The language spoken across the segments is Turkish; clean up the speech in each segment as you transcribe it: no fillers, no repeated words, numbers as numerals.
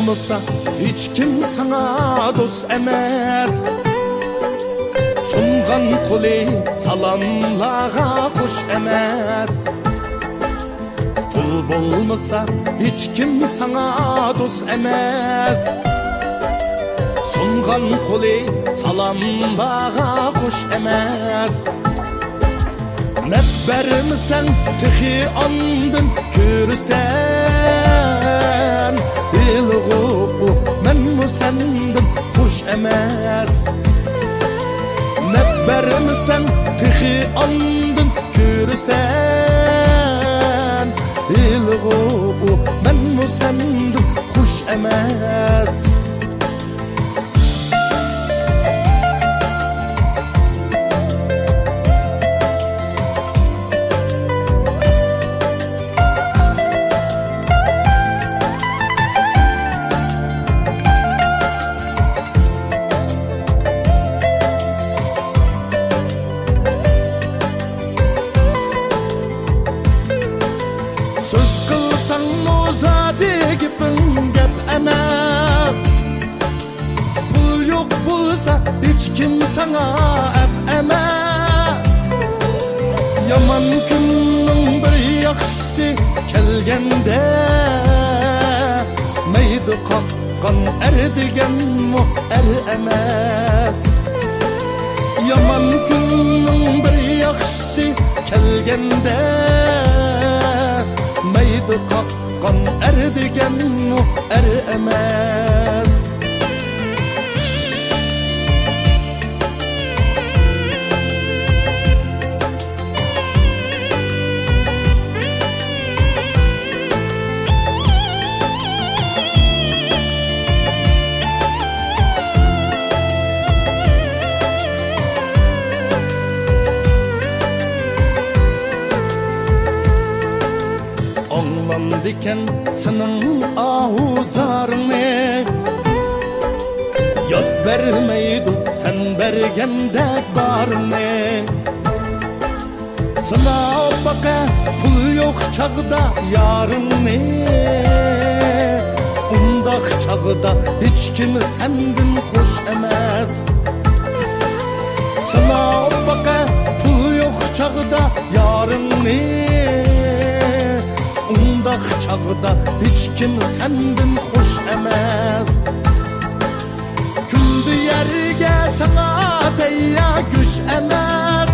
bolmasa hiç kim sana dost emes. Sungan kuli salamlağa kuş emes. Pul bolmasa hiç kim sana dost emes. Sungan kuli salamlağa kuş emes. Ne vermişsen tıhi andın körsen. Bilgu men mu sendin kuş emes. Ne vermişsen tıhi andın körsen. Bilgu men mu sendin kuş emes. Söz kılsan muzade gipin gep emes. Pul yok bulsa hiç kim sana ep emes. Yaman günün bir yakşısı kelgende. Meydi kakkan erdigen mu er emes. Yaman günün bir yakşısı kelgende. Meydi kakkan erdigen mu er emes. Diken senin ahuzarını yad vermeydim sen bergendek barını. Sana baka pul yok çağda yarını. Undak çağda hiç kimi sendin hoş emes. Sana baka pul yok çağda yarını. Undak çağda hiç kim sendin hoş emes. Küldü yerge sana deyya güç emes.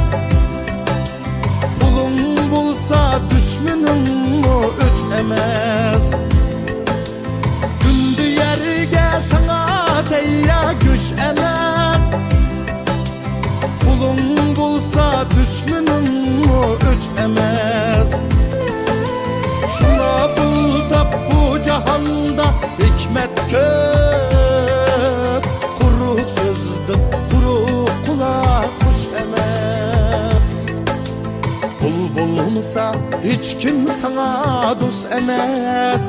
Pulun bulsa düşmünün mu üç emes. Küldü yerge sana deyya güç emes. Pulun bulsa düşmünün mu üç emes. Şuna bul da bu cahanda hikmet köp. Kuru sözdün kuru kulak kuş emes. Bul bulmasa hiç kim sana dost emes.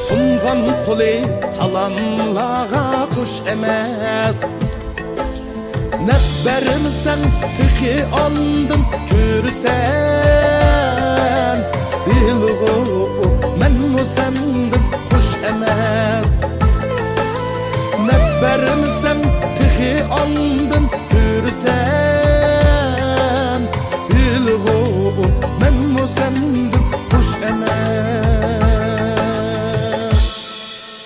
Sungan kuli salamlağa kuş emes. Ne vermişsen tıki andın körsen. Bilgu men mu sendin kuş emes. Ne vermişsen tıhi andın körsen. Bilgu men mu sendin